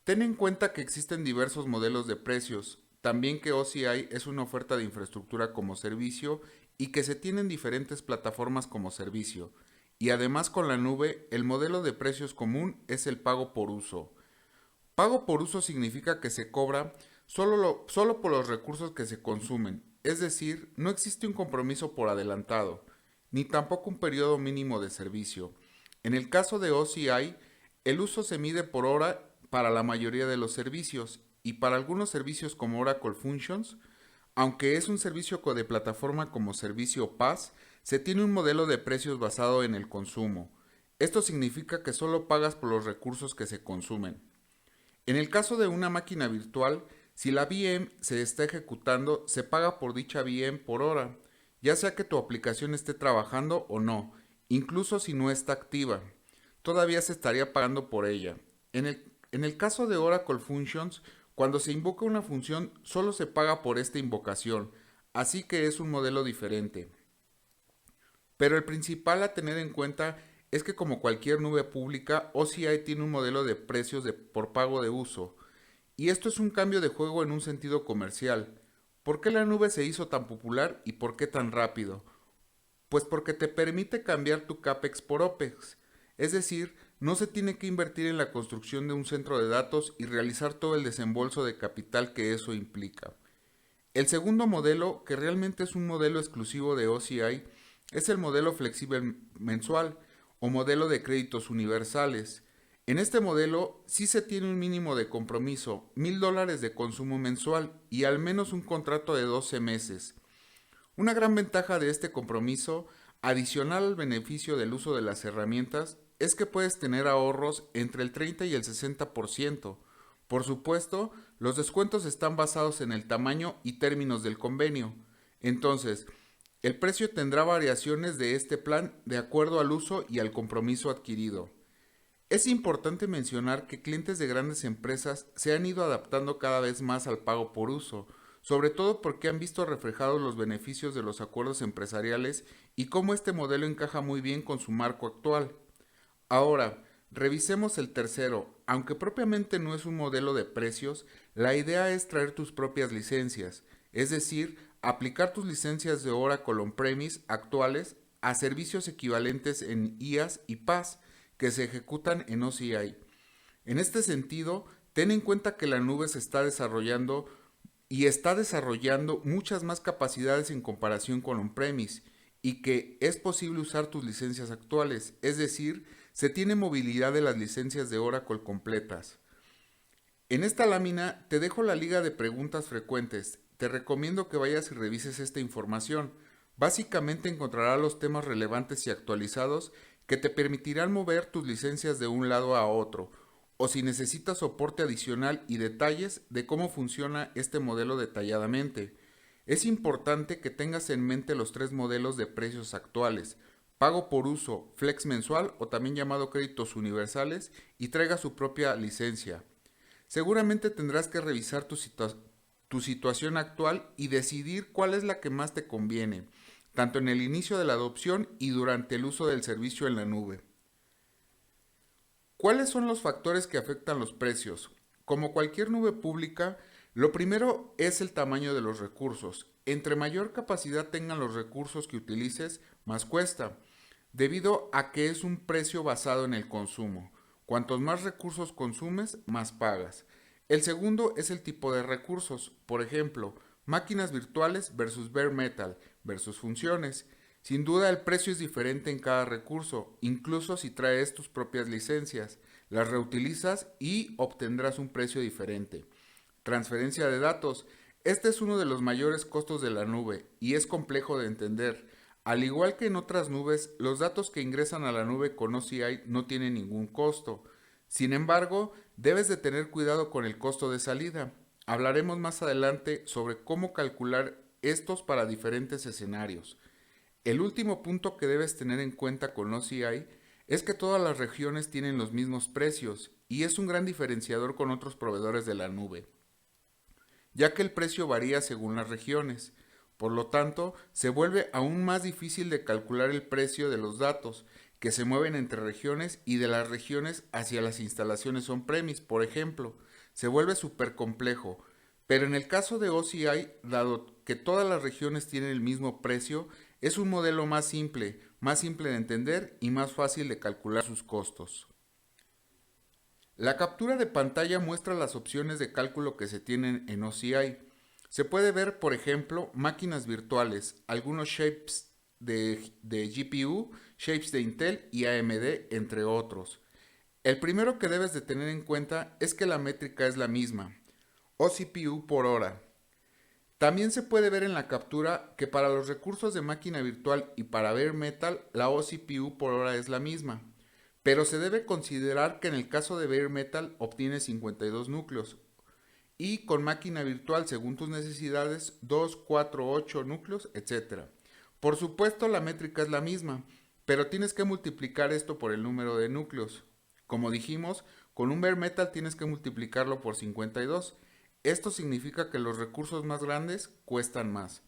Ten en cuenta que existen diversos modelos de precios, también que OCI es una oferta de infraestructura como servicio y que se tienen diferentes plataformas como servicio. Y además con la nube, el modelo de precios común es el pago por uso. Pago por uso significa que se cobra solo por los recursos que se consumen, es decir, no existe un compromiso por adelantado, ni tampoco un periodo mínimo de servicio. En el caso de OCI, el uso se mide por hora para la mayoría de los servicios y para algunos servicios como Oracle Functions, aunque es un servicio de plataforma como servicio PaaS, se tiene un modelo de precios basado en el consumo. Esto significa que solo pagas por los recursos que se consumen. En el caso de una máquina virtual, si la VM se está ejecutando, se paga por dicha VM por hora, ya sea que tu aplicación esté trabajando o no, incluso si no está activa. Todavía se estaría pagando por ella. En el caso de Oracle Functions, cuando se invoca una función, solo se paga por esta invocación, así que es un modelo diferente. Pero el principal a tener en cuenta es que como cualquier nube pública, OCI tiene un modelo de precios por pago de uso. Y esto es un cambio de juego en un sentido comercial. ¿Por qué la nube se hizo tan popular y por qué tan rápido? Pues porque te permite cambiar tu CAPEX por OPEX. Es decir, no se tiene que invertir en la construcción de un centro de datos y realizar todo el desembolso de capital que eso implica. El segundo modelo, que realmente es un modelo exclusivo de OCI, es el modelo flexible mensual o modelo de créditos universales. En este modelo sí se tiene un mínimo de compromiso, $1000 de consumo mensual y al menos un contrato de 12 meses. Una gran ventaja de este compromiso, adicional al beneficio del uso de las herramientas, es que puedes tener ahorros entre el 30 y el 60%. Por supuesto, los descuentos están basados en el tamaño y términos del convenio. Entonces, el precio tendrá variaciones de este plan de acuerdo al uso y al compromiso adquirido. Es importante mencionar que clientes de grandes empresas se han ido adaptando cada vez más al pago por uso, sobre todo porque han visto reflejados los beneficios de los acuerdos empresariales y cómo este modelo encaja muy bien con su marco actual. Ahora, revisemos el tercero. Aunque propiamente no es un modelo de precios, la idea es traer tus propias licencias, es decir, aplicar tus licencias de Oracle On-Premise actuales a servicios equivalentes en IaaS y PaaS que se ejecutan en OCI. En este sentido, ten en cuenta que la nube se está desarrollando y está desarrollando muchas más capacidades en comparación con on-premise y que es posible usar tus licencias actuales, es decir, se tiene movilidad de las licencias de Oracle completas. En esta lámina te dejo la liga de preguntas frecuentes. Te recomiendo que vayas y revises esta información. Básicamente encontrarás los temas relevantes y actualizados que te permitirán mover tus licencias de un lado a otro, o si necesitas soporte adicional y detalles de cómo funciona este modelo detalladamente. Es importante que tengas en mente los tres modelos de precios actuales: pago por uso, flex mensual o también llamado créditos universales, y traiga su propia licencia. Seguramente tendrás que revisar tu situación actual y decidir cuál es la que más te conviene, tanto en el inicio de la adopción y durante el uso del servicio en la nube. ¿Cuáles son los factores que afectan los precios? Como cualquier nube pública, lo primero es el tamaño de los recursos. Entre mayor capacidad tengan los recursos que utilices, más cuesta, debido a que es un precio basado en el consumo. Cuantos más recursos consumes, más pagas. El segundo es el tipo de recursos, por ejemplo, máquinas virtuales versus bare metal versus funciones. Sin duda el precio es diferente en cada recurso, incluso si traes tus propias licencias. Las reutilizas y obtendrás un precio diferente. Transferencia de datos. Este es uno de los mayores costos de la nube y es complejo de entender. Al igual que en otras nubes, los datos que ingresan a la nube con OCI no tienen ningún costo. Sin embargo, debes de tener cuidado con el costo de salida. Hablaremos más adelante sobre cómo calcular estos para diferentes escenarios. El último punto que debes tener en cuenta con OCI es que todas las regiones tienen los mismos precios y es un gran diferenciador con otros proveedores de la nube, ya que el precio varía según las regiones. Por lo tanto, se vuelve aún más difícil de calcular el precio de los datos, que se mueven entre regiones y de las regiones hacia las instalaciones on-premise, por ejemplo. Se vuelve súper complejo. Pero en el caso de OCI, dado que todas las regiones tienen el mismo precio, es un modelo más simple de entender y más fácil de calcular sus costos. La captura de pantalla muestra las opciones de cálculo que se tienen en OCI. Se puede ver, por ejemplo, máquinas virtuales, algunos shapes de GPU, shapes de Intel y AMD, entre otros. El primero que debes de tener en cuenta es que la métrica es la misma, OCPU por hora. También se puede ver en la captura que para los recursos de máquina virtual y para bare metal, la OCPU por hora es la misma. Pero se debe considerar que en el caso de bare metal obtienes 52 núcleos y con máquina virtual según tus necesidades 2, 4, 8 núcleos, etc. Por supuesto la métrica es la misma, pero tienes que multiplicar esto por el número de núcleos. Como dijimos, con un bare metal tienes que multiplicarlo por 52. Esto significa que los recursos más grandes cuestan más.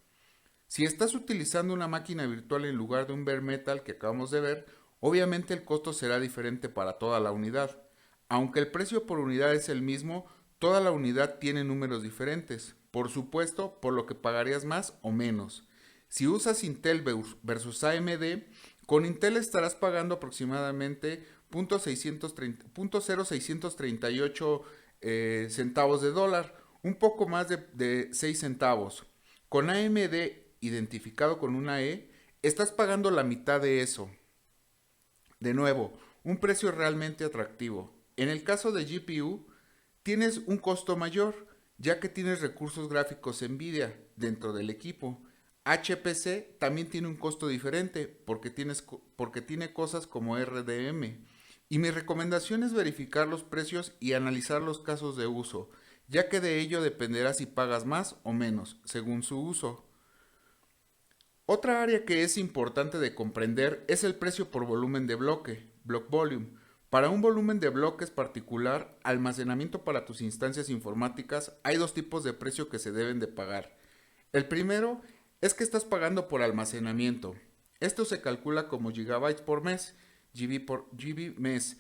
Si estás utilizando una máquina virtual en lugar de un bare metal que acabamos de ver, obviamente el costo será diferente para toda la unidad. Aunque el precio por unidad es el mismo, toda la unidad tiene números diferentes, por supuesto, por lo que pagarías más o menos. Si usas Intel versus AMD, con Intel estarás pagando aproximadamente 0.638 centavos de dólar, un poco más de 6 centavos. Con AMD identificado con una E, estás pagando la mitad de eso. De nuevo, un precio realmente atractivo. En el caso de GPU, tienes un costo mayor, ya que tienes recursos gráficos NVIDIA dentro del equipo. HPC también tiene un costo diferente porque tiene cosas como RDM. Y mi recomendación es verificar los precios y analizar los casos de uso, ya que de ello dependerá si pagas más o menos, según su uso. Otra área que es importante de comprender es el precio por volumen de bloque, block volume. Para un volumen de bloques particular, almacenamiento para tus instancias informáticas, hay dos tipos de precio que se deben de pagar. El primero es que estás pagando por almacenamiento. Esto se calcula como gigabytes por mes, GB mes.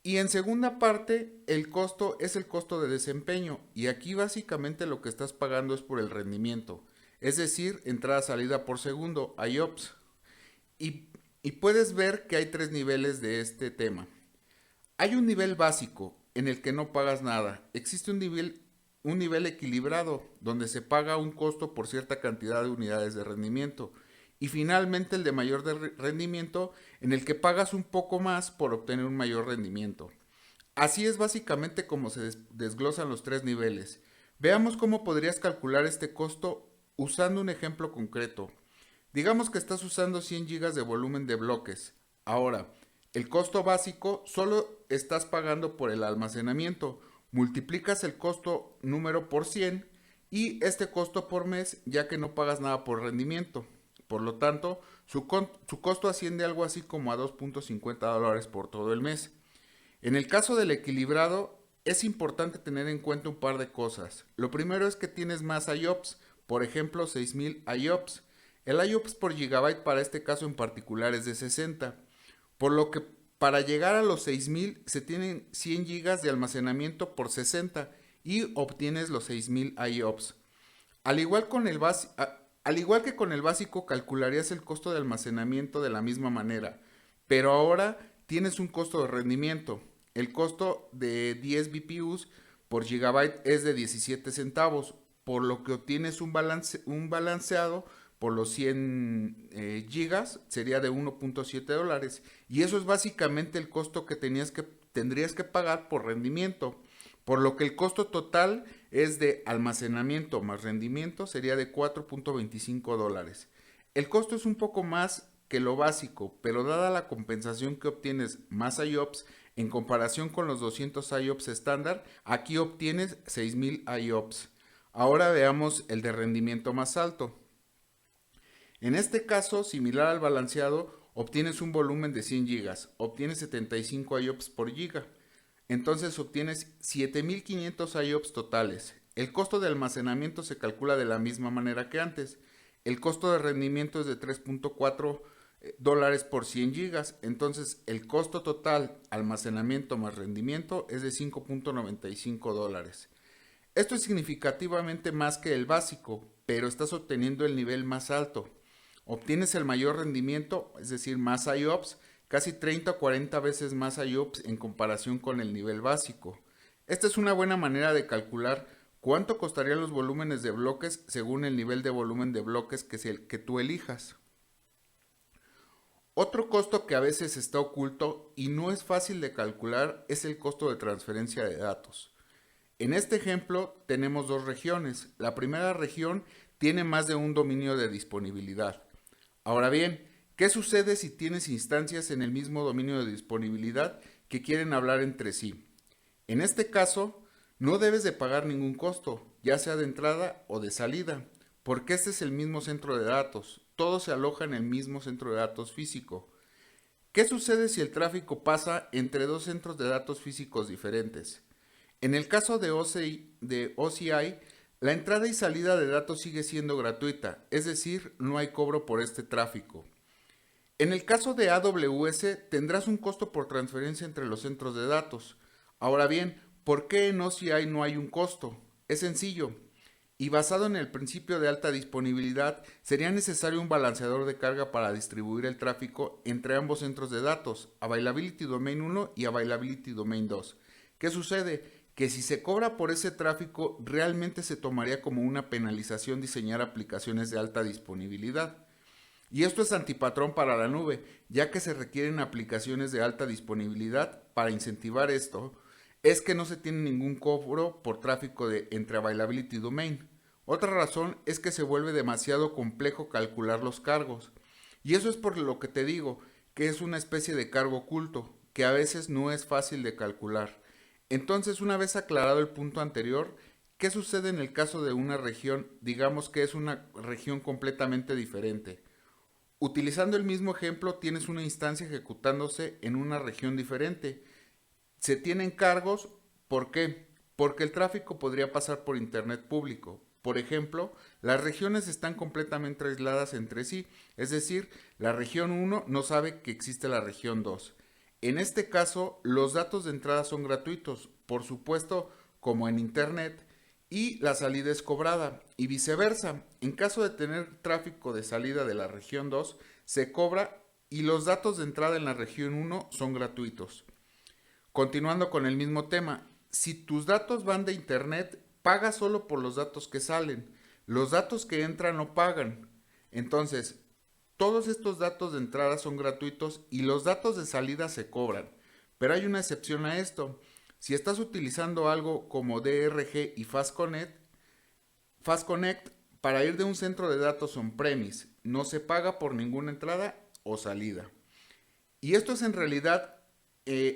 Y en segunda parte, el costo es el costo de desempeño. Y aquí básicamente lo que estás pagando es por el rendimiento. Es decir, entrada-salida por segundo, IOPS. Y puedes ver que hay tres niveles de este tema. Hay un nivel básico en el que no pagas nada. Existe un nivel equilibrado donde se paga un costo por cierta cantidad de unidades de rendimiento. Y finalmente el de mayor rendimiento en el que pagas un poco más por obtener un mayor rendimiento. Así es básicamente como se desglosan los tres niveles. Veamos cómo podrías calcular este costo usando un ejemplo concreto. Digamos que estás usando 100 GB de volumen de bloques. Ahora, el costo básico solo estás pagando por el almacenamiento. Multiplicas el costo número por 100 y este costo por mes, ya que no pagas nada por rendimiento. Por lo tanto, su costo asciende a algo así como a $2.50 por todo el mes. En el caso del equilibrado, es importante tener en cuenta un par de cosas. Lo primero es que tienes más IOPS, por ejemplo 6000 IOPS. El IOPS por gigabyte para este caso en particular es de 60, por lo que para llegar a los 6000 se tienen 100 GB de almacenamiento por 60 y obtienes los 6000 IOPS. Al igual que con el básico, calcularías el costo de almacenamiento de la misma manera, pero ahora tienes un costo de rendimiento. El costo de 10 BPUs por gigabyte es de 17 centavos, por lo que obtienes un balanceado por los 100 gigas sería de $1.7. Y eso es básicamente el costo que tendrías que pagar por rendimiento. Por lo que el costo total es de almacenamiento más rendimiento sería de $4.25. El costo es un poco más que lo básico, pero dada la compensación que obtienes más IOPS en comparación con los 200 IOPS estándar, aquí obtienes 6000 IOPS. Ahora veamos el de rendimiento más alto. En este caso, similar al balanceado, obtienes un volumen de 100 GB, obtienes 75 IOPS por giga. Entonces obtienes 7500 IOPS totales. El costo de almacenamiento se calcula de la misma manera que antes. El costo de rendimiento es de 3.4 dólares por 100 gigas. Entonces, el costo total, almacenamiento más rendimiento, es de 5.95 dólares. Esto es significativamente más que el básico, pero estás obteniendo el nivel más alto. Obtienes el mayor rendimiento, es decir, más IOPS, casi 30 o 40 veces más IOPS en comparación con el nivel básico. Esta es una buena manera de calcular cuánto costarían los volúmenes de bloques según el nivel de volumen de bloques que tú elijas. Otro costo que a veces está oculto y no es fácil de calcular es el costo de transferencia de datos. En este ejemplo tenemos dos regiones. La primera región tiene más de un dominio de disponibilidad. Ahora bien, ¿qué sucede si tienes instancias en el mismo dominio de disponibilidad que quieren hablar entre sí? En este caso, no debes de pagar ningún costo, ya sea de entrada o de salida, porque este es el mismo centro de datos. Todo se aloja en el mismo centro de datos físico. ¿Qué sucede si el tráfico pasa entre dos centros de datos físicos diferentes? En el caso de OCI, la entrada y salida de datos sigue siendo gratuita, es decir, no hay cobro por este tráfico. En el caso de AWS, tendrás un costo por transferencia entre los centros de datos. Ahora bien, ¿por qué en OCI no hay un costo? Es sencillo. Y basado en el principio de alta disponibilidad, sería necesario un balanceador de carga para distribuir el tráfico entre ambos centros de datos, Availability Domain 1 y Availability Domain 2. ¿Qué sucede? Que si se cobra por ese tráfico, realmente se tomaría como una penalización diseñar aplicaciones de alta disponibilidad. Y esto es antipatrón para la nube, ya que se requieren aplicaciones de alta disponibilidad. Para incentivar esto, es que no se tiene ningún cobro por tráfico entre Availability Domain. Otra razón es que se vuelve demasiado complejo calcular los cargos. Y eso es por lo que te digo, que es una especie de cargo oculto, que a veces no es fácil de calcular. Entonces, una vez aclarado el punto anterior, ¿qué sucede en el caso de una región, digamos que es una región completamente diferente? Utilizando el mismo ejemplo, tienes una instancia ejecutándose en una región diferente. Se tienen cargos, ¿por qué? Porque el tráfico podría pasar por Internet público. Por ejemplo, las regiones están completamente aisladas entre sí, es decir, la región 1 no sabe que existe la región 2. En este caso, los datos de entrada son gratuitos, por supuesto, como en Internet, y la salida es cobrada, y viceversa. En caso de tener tráfico de salida de la región 2, se cobra y los datos de entrada en la región 1 son gratuitos. Continuando con el mismo tema, si tus datos van de Internet, paga solo por los datos que salen. Los datos que entran no pagan. Entonces, todos estos datos de entrada son gratuitos y los datos de salida se cobran. Pero hay una excepción a esto. Si estás utilizando algo como DRG y Fast Connect para ir de un centro de datos on-premise, no se paga por ninguna entrada o salida. Y esto es en realidad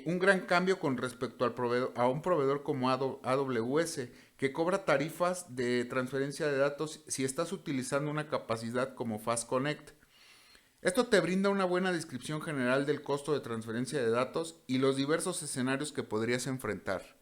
un gran cambio con respecto a un proveedor como AWS, que cobra tarifas de transferencia de datos si estás utilizando una capacidad como Fast Connect. Esto te brinda una buena descripción general del costo de transferencia de datos y los diversos escenarios que podrías enfrentar.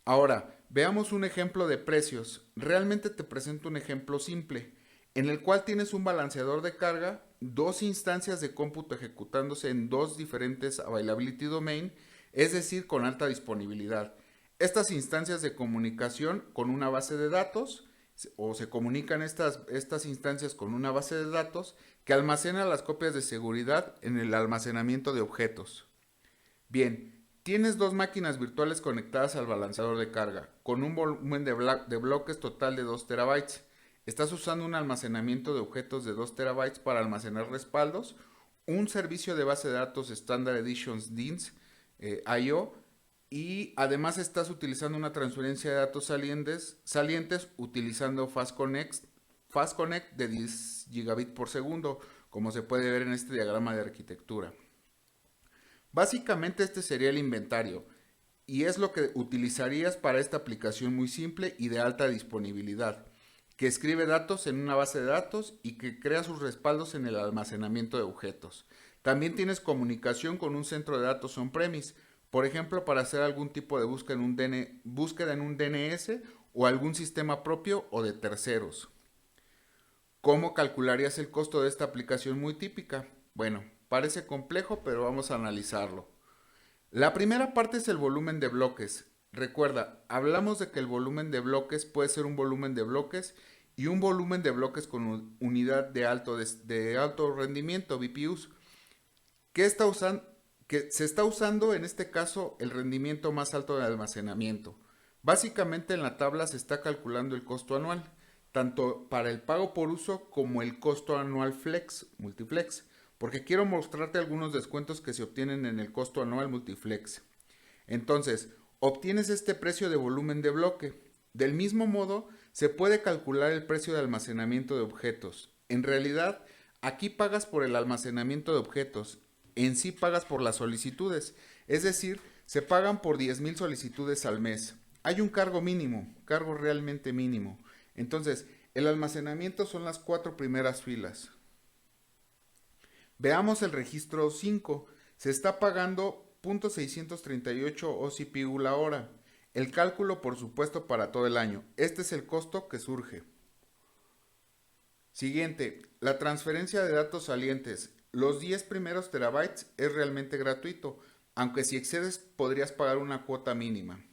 Ahora, veamos un ejemplo de precios. Realmente te presento un ejemplo simple, en el cual tienes un balanceador de carga, dos instancias de cómputo ejecutándose en dos diferentes Availability Domain, es decir, con alta disponibilidad. Estas instancias de comunicación con una base de datos, o se comunican estas instancias con una base de datos que almacena las copias de seguridad en el almacenamiento de objetos. Bien, tienes dos máquinas virtuales conectadas al balanceador de carga, con un volumen de bloques total de 2 terabytes. Estás usando un almacenamiento de objetos de 2 terabytes para almacenar respaldos, un servicio de base de datos Standard Editions DINS IO, y además estás utilizando una transferencia de datos salientes utilizando Fast Connect de 10 gigabits por segundo, como se puede ver en este diagrama de arquitectura. Básicamente este sería el inventario y es lo que utilizarías para esta aplicación muy simple y de alta disponibilidad, que escribe datos en una base de datos y que crea sus respaldos en el almacenamiento de objetos. También tienes comunicación con un centro de datos on-premise, por ejemplo, para hacer algún tipo de búsqueda en un DNS o algún sistema propio o de terceros. ¿Cómo calcularías el costo de esta aplicación muy típica? Bueno, parece complejo, pero vamos a analizarlo. La primera parte es el volumen de bloques. Recuerda, hablamos de que el volumen de bloques puede ser un volumen de bloques y un volumen de bloques con unidad de alto rendimiento, BPUs. ¿Qué está usando? Que se está usando en este caso el rendimiento más alto de almacenamiento. Básicamente en la tabla se está calculando el costo anual, tanto para el pago por uso como el costo anual flex, multiflex, porque quiero mostrarte algunos descuentos que se obtienen en el costo anual multiflex. Entonces, obtienes este precio de volumen de bloque. Del mismo modo, se puede calcular el precio de almacenamiento de objetos. En realidad, aquí pagas por el almacenamiento de objetos. En sí pagas por las solicitudes. Es decir, se pagan por 10,000 solicitudes al mes. Hay un cargo mínimo, cargo realmente mínimo. Entonces, el almacenamiento son las 4 primeras filas. Veamos el registro 5. Se está pagando 0.638 OCPU la hora. El cálculo, por supuesto, para todo el año. Este es el costo que surge. Siguiente, la transferencia de datos salientes. Los 10 primeros terabytes es realmente gratuito, aunque si excedes podrías pagar una cuota mínima.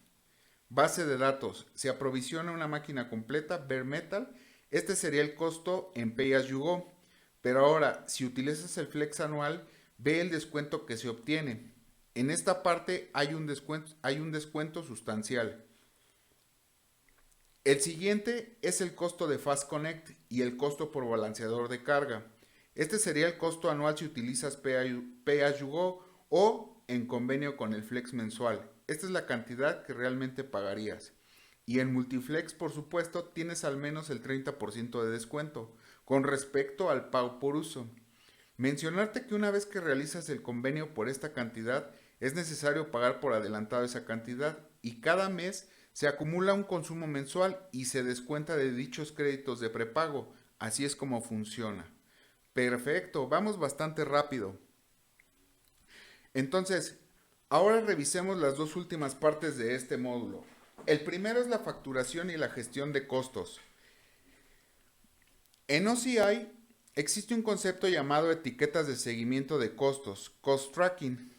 Base de datos. Se aprovisiona una máquina completa, bare metal. Este sería el costo en Pay As You Go. Pero ahora, si utilizas el flex anual, ve el descuento que se obtiene. En esta parte hay un descuento sustancial. El siguiente es el costo de Fast Connect y el costo por balanceador de carga. Este sería el costo anual si utilizas Pay As You Go o en convenio con el Flex mensual. Esta es la cantidad que realmente pagarías. Y en Multiflex, por supuesto, tienes al menos el 30% de descuento con respecto al pago por uso. Mencionarte que una vez que realizas el convenio por esta cantidad, es necesario pagar por adelantado esa cantidad y cada mes se acumula un consumo mensual y se descuenta de dichos créditos de prepago. Así es como funciona. Perfecto, vamos bastante rápido. Entonces, ahora revisemos las dos últimas partes de este módulo. El primero es la facturación y la gestión de costos. En OCI existe un concepto llamado etiquetas de seguimiento de costos, cost tracking.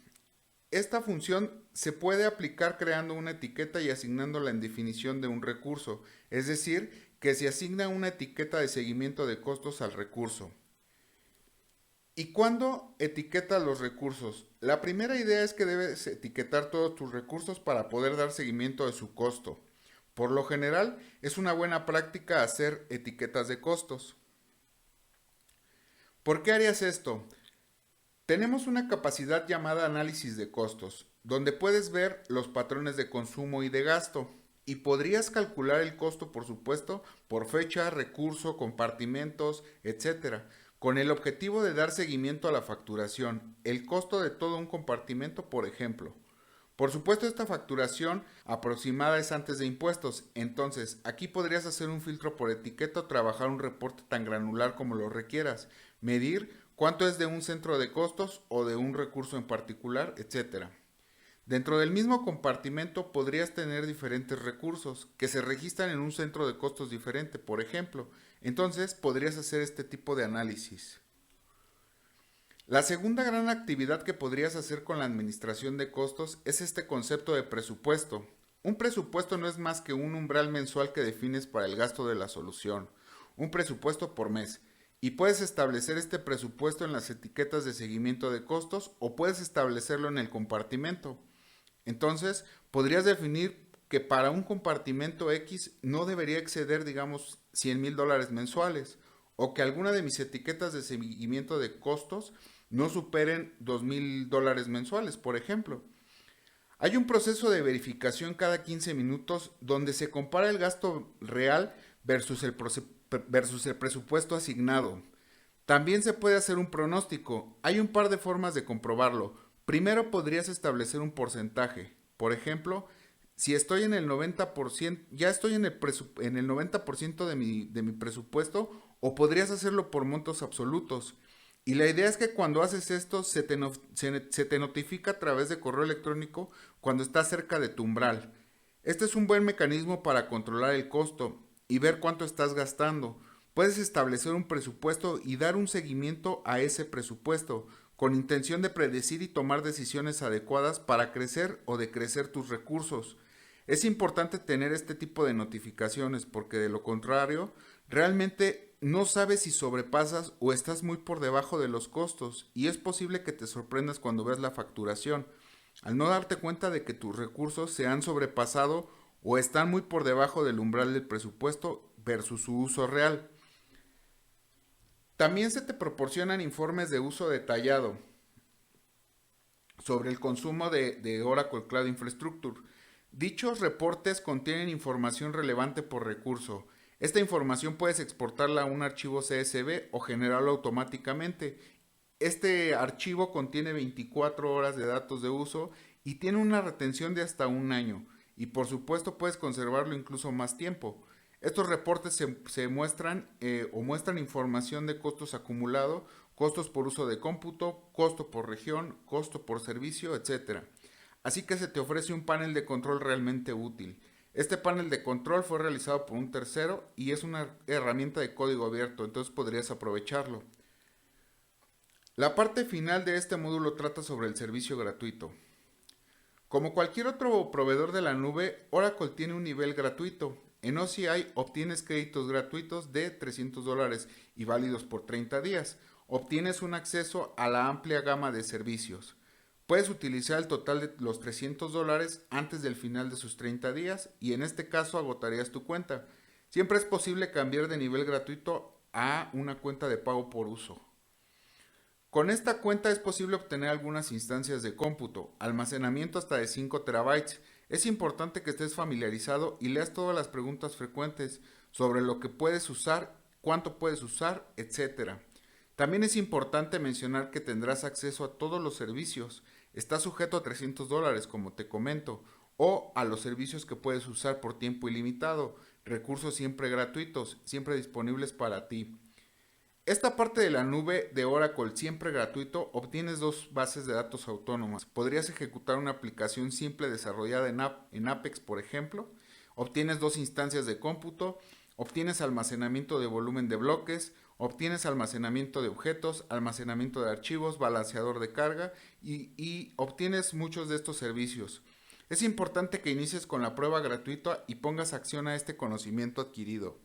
Esta función se puede aplicar creando una etiqueta y asignándola en definición de un recurso, es decir, que se asigna una etiqueta de seguimiento de costos al recurso. ¿Y cuándo etiquetas los recursos? La primera idea es que debes etiquetar todos tus recursos para poder dar seguimiento de su costo. Por lo general, es una buena práctica hacer etiquetas de costos. ¿Por qué harías esto? Tenemos una capacidad llamada análisis de costos, donde puedes ver los patrones de consumo y de gasto, y podrías calcular el costo, por supuesto, por fecha, recurso, compartimentos, etc., con el objetivo de dar seguimiento a la facturación, el costo de todo un compartimento, por ejemplo. Por supuesto, esta facturación aproximada es antes de impuestos, entonces aquí podrías hacer un filtro por etiqueta o trabajar un reporte tan granular como lo requieras, medir cuánto es de un centro de costos o de un recurso en particular, etc. Dentro del mismo compartimento podrías tener diferentes recursos que se registran en un centro de costos diferente, por ejemplo. Entonces podrías hacer este tipo de análisis. La segunda gran actividad que podrías hacer con la administración de costos es este concepto de presupuesto. Un presupuesto no es más que un umbral mensual que defines para el gasto de la solución, un presupuesto por mes. Y puedes establecer este presupuesto en las etiquetas de seguimiento de costos o puedes establecerlo en el compartimento. Entonces, podrías definir que para un compartimento X no debería exceder, digamos, $100,000 mensuales o que alguna de mis etiquetas de seguimiento de costos no superen $2,000 mensuales, por ejemplo. Hay un proceso de verificación cada 15 minutos donde se compara el gasto real versus el presupuesto asignado. También se puede hacer un pronóstico. Hay un par de formas de comprobarlo. Primero podrías establecer un porcentaje. Por ejemplo, si estoy en el 90%, ya estoy en el 90% de mi presupuesto, o podrías hacerlo por montos absolutos. Y la idea es que cuando haces esto se te notifica a través de correo electrónico cuando estás cerca de tu umbral. Este es un buen mecanismo para controlar el costo y ver cuánto estás gastando. Puedes establecer un presupuesto y dar un seguimiento a ese presupuesto, con intención de predecir y tomar decisiones adecuadas para crecer o decrecer tus recursos. Es importante tener este tipo de notificaciones porque de lo contrario, realmente no sabes si sobrepasas o estás muy por debajo de los costos y es posible que te sorprendas cuando ves la facturación, al no darte cuenta de que tus recursos se han sobrepasado o están muy por debajo del umbral del presupuesto versus su uso real. También se te proporcionan informes de uso detallado sobre el consumo de Oracle Cloud Infrastructure. Dichos reportes contienen información relevante por recurso. Esta información puedes exportarla a un archivo CSV o generarlo automáticamente. Este archivo contiene 24 horas de datos de uso y tiene una retención de hasta un año. Y por supuesto puedes conservarlo incluso más tiempo. Estos reportes se muestran o muestran información de costos acumulados, costos por uso de cómputo, costo por región, costo por servicio, etcétera. Así que se te ofrece un panel de control realmente útil. Este panel de control fue realizado por un tercero y es una herramienta de código abierto, entonces podrías aprovecharlo. La parte final de este módulo trata sobre el servicio gratuito. Como cualquier otro proveedor de la nube, Oracle tiene un nivel gratuito. En OCI obtienes créditos gratuitos de $300 y válidos por 30 días. Obtienes un acceso a la amplia gama de servicios. Puedes utilizar el total de los $300 antes del final de sus 30 días y en este caso agotarías tu cuenta. Siempre es posible cambiar de nivel gratuito a una cuenta de pago por uso. Con esta cuenta es posible obtener algunas instancias de cómputo, almacenamiento hasta de 5 terabytes. Es importante que estés familiarizado y leas todas las preguntas frecuentes sobre lo que puedes usar, cuánto puedes usar, etcétera. También es importante mencionar que tendrás acceso a todos los servicios. Está sujeto a $300, como te comento, o a los servicios que puedes usar por tiempo ilimitado, recursos siempre gratuitos, siempre disponibles para ti. Esta parte de la nube de Oracle siempre gratuito obtienes dos bases de datos autónomas. Podrías ejecutar una aplicación simple desarrollada en Apex, por ejemplo. Obtienes dos instancias de cómputo, obtienes almacenamiento de volumen de bloques, obtienes almacenamiento de objetos, almacenamiento de archivos, balanceador de carga y obtienes muchos de estos servicios. Es importante que inicies con la prueba gratuita y pongas acción a este conocimiento adquirido.